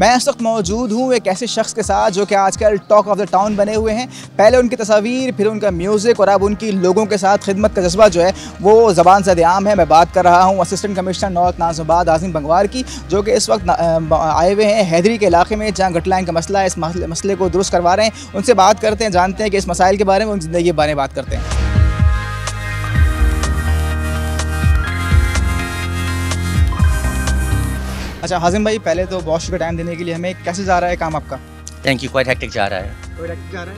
मैं इस वक्त मौजूद हूँ एक ऐसे शख्स के साथ जो कि आजकल टॉक ऑफ द टाउन बने हुए हैं। पहले उनकी तस्वीर, फिर उनका म्यूज़िक और अब उनकी लोगों के साथ खिदमत का जज्बा जो है वो ज़बान से आम है। मैं बात कर रहा हूँ assistant commissioner north Nazimabad Hazim Bhangwar की, जो कि इस वक्त आए हुए हैं हैदरी के इलाके में जहाँ गटर लाइन का मसला है। इस मसले को दुरुस्त करवा रहे हैं। उनसे बात करते हैं, जानते हैं कि इस मसाइल के बारे में, उनकी ज़िंदगी के बारे में बात करते हैं। अच्छा हाज़िम भाई, पहले तो बहुत शुक्रिया टाइम देने के लिए हमें। कैसे जा रहा है काम आपका? Thank you. क्वाइट हेक्टिक जा रहा है।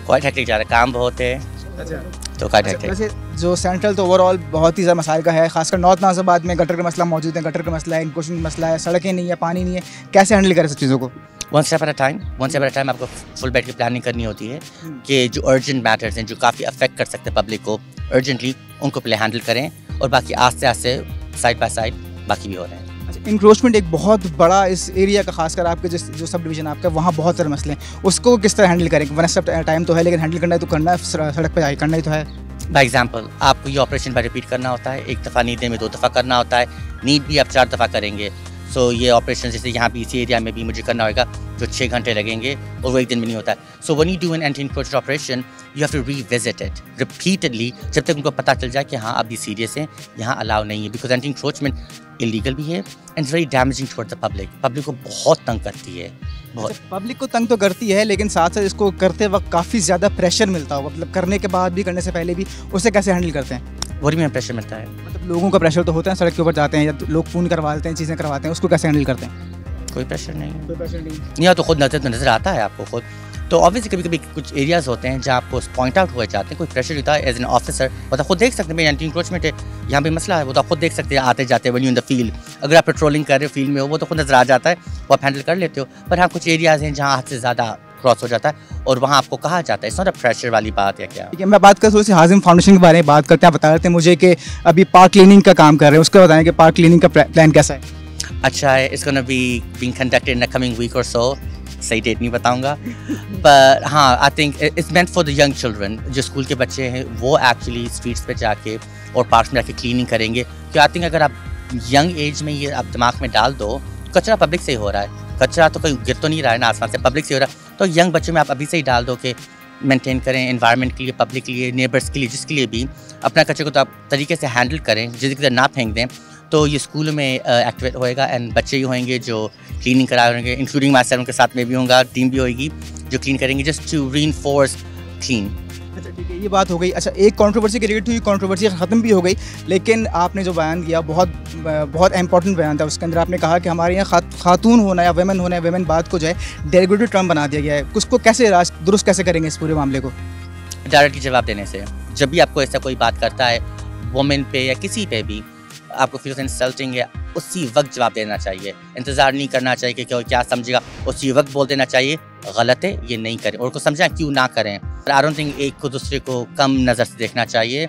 क्वाइट हेक्टिक जा रहा है, काम बहुत है। अच्छा, तो क्वाइट हेक्टिक। वैसे जो सेंट्रल तो ओवरऑल बहुत ही ज़्यादा मसाइल का है, खासकर नॉर्थ नाज़िमाबाद में गटर का मसला मौजूद है। गटर का मसला है, इनकोशन का मसला है, सड़कें नहीं है, पानी नहीं है। कैसे हैंडल करें सब चीज़ों को? One step at a time आपको फुल बैठ की प्लानिंग करनी होती है कि जो अर्जेंट मैटर्स हैं, जो काफ़ी अफेक्ट कर सकते हैं पब्लिक को अर्जेंटली, उनको पहले हैंडल करें और बाकी आस्ते आस्ते साइड बाय साइड बाकी भी हो रहे हैं। इंक्रोचमेंट एक बहुत बड़ा इस एरिया का, खासकर आपके जो सब डिवीज़न आपका, वहाँ बहुत सारे मसले हैं। उसको किस तरह हैंडल करें? वन स्टेप टाइम तो है, लेकिन हैंडल करना है तो करना है, सड़क पे जाके करना ही तो है। बाई एग्जाम्पल आपको ये ऑपरेशन बाय रिपीट करना होता है, एक दफ़ा नहीं दिन में 2 दफ़ा करना होता है, नीड भी आप 4 दफ़ा करेंगे। सो ये ऑपरेशन जैसे यहाँ भी इसी एरिया में भी मुझे करना होगा जो 6 घंटे लगेंगे और वो एक दिन में नहीं होता है। So when you do an anti encroachment operation you have to revisit it repeatedly जब तक उनको पता चल जाए कि हाँ अब ये सीरियस है, यहाँ अलाउ नहीं है। बिकॉज एंटी इंक्रोचमेंट इलीगल भी है and very damaging towards the public. Public को बहुत तंग करती है, बहुत। पब्लिक को तंग तो करती है, लेकिन साथ साथ इसको करते वक्त काफ़ी ज़्यादा प्रेशर मिलता होगा, मतलब करने के बाद भी, करने से पहले भी। उसे कैसे हैंडल करते हैं? वही में प्रेशर मिलता है। मतलब लोगों का प्रेशर तो होता है, सड़क के ऊपर जाते हैं या लोग फ़ोन करवा देते हैं, चीज़ें करवाते हैं, उसको कैसे हैंडल करते हैं? कोई प्रेशर नहीं है। कोई प्रेशर नहीं। या तो खुद नज़र आता है आपको खुद। तो ऑब्वियसली कभी कभी कुछ एरियाज़ होते हैं जहाँ आपको पॉइंट आउट हुए जाते हैं, कोई प्रेशर होता है एज एन ऑफिसर, वो तो खुद देख सकते हैं भाई एंटी इंक्रोचमेंट है, यहाँ पे मसला है, वो तो आप खुद देख सकते हैं आते जाते when you in the field. अगर आप पेट्रोलिंग कर रहे हो फील्ड में हो, वो तो खुद नज़र आ जाता है, वो आप हैंडल कर लेते हो। पर हाँ कुछ एरियाज़ हैं जहाँ हद से ज़्यादा क्रॉस हो जाता है और वहाँ आपको कहा जाता है, इट्स नॉट अ प्रेशर वाली बात या क्या। ठीक है, मैं बात कर थोड़ी सी हाज़िम फाउंडेशन के बारे में बात करते हैं। आप बता रहे थे मुझे कि अभी पार्क क्लीनिंग का काम कर रहे हैं, उसका बताएं कि पार्क क्लीनिंग का प्लान कैसा है? अच्छा है, it's gonna be being conducted in the coming week और सो। सही डेट नहीं बताऊंगा, पर हाँ I think it's meant for the young children. जो स्कूल के बच्चे हैं वो एक्चुअली स्ट्रीट्स पे जाके और पार्क्स में जाके क्लीनिंग करेंगे। क्योंकि आई थिंक अगर आप यंग एज में ये आप दिमाग में डाल दो, कचरा पब्लिक से ही हो रहा है, कचरा तो कहीं गिर तो नहीं रहा है ना आसमान से, पब्लिक से हो रहा है। तो यंग बच्चों में आप अभी से ही डाल दो कि मेंटेन करें एनवायरनमेंट के लिए, पब्लिक के लिए, नेबर्स के लिए, जिसके लिए भी अपना कचरे को तो आप तरीके से हैंडल करें, जिसकी तरह ना फेंक दें। तो ये स्कूल में एक्टिवेट होएगा एंड बच्चे ही होंगे जो क्लीनिंग करा होंगे, इंक्लूडिंग माई सेल्फ, उनके साथ में भी होगा, टीम भी होगी जो क्लीन करेंगे, जस्ट टू रीइंफोर्स क्लीन। अच्छा ठीक है, ये बात हो गई। अच्छा, एक कंट्रोवर्सी क्रिएट हुई, कंट्रोवर्सी ख़त्म भी हो गई, लेकिन आपने जो बयान किया बहुत इंपॉर्टेंट बयान था। उसके अंदर आपने कहा कि हमारे यहाँ खातून होना या वेमेन होना है, वेमेन बात को जो है डेरोगेटिव टर्म बना दिया गया है। उसको कैसे दुरुस्त कैसे करेंगे इस पूरे मामले को? डायरेक्टली जवाब देने से। जब भी आपको ऐसा कोई बात करता है वुमेन पे या किसी पे भी, आपको फील इंसल्टिंग है, उसी वक्त जवाब देना चाहिए। इंतज़ार नहीं करना चाहिए कि क्या समझेगा, उसी वक्त बोल देना चाहिए गलत है, ये नहीं करें, और उसको समझा क्यों ना करें। आई डोंट थिंक एक को दूसरे को कम नज़र से देखना चाहिए,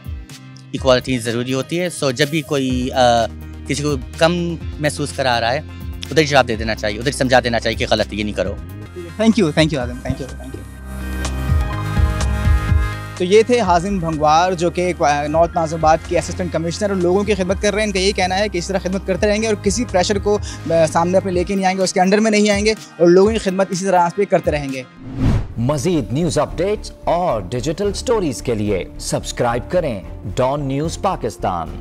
इक्वालिटी ज़रूरी होती है। सो जब भी कोई किसी को कम महसूस करा रहा है, उधर जवाब दे देना चाहिए, उधर समझा देना चाहिए कि गलत है, ये नहीं करो। Thank you Azim, thank you. तो ये थे हाज़िम भंगवार, जो कि नॉर्थ नाज़िमाबाद के असिस्टेंट कमिश्नर और लोगों की खिदमत कर रहे हैं। इनका यही कहना है कि इस तरह खिदमत करते रहेंगे और किसी प्रेशर को सामने अपने लेके नहीं आएंगे, उसके अंडर में नहीं आएंगे और लोगों की खिदमत इसी तरह पे करते रहेंगे। मज़ीद न्यूज़ अपडेट्स और डिजिटल स्टोरीज के लिए सब्सक्राइब करें डॉन न्यूज़ पाकिस्तान।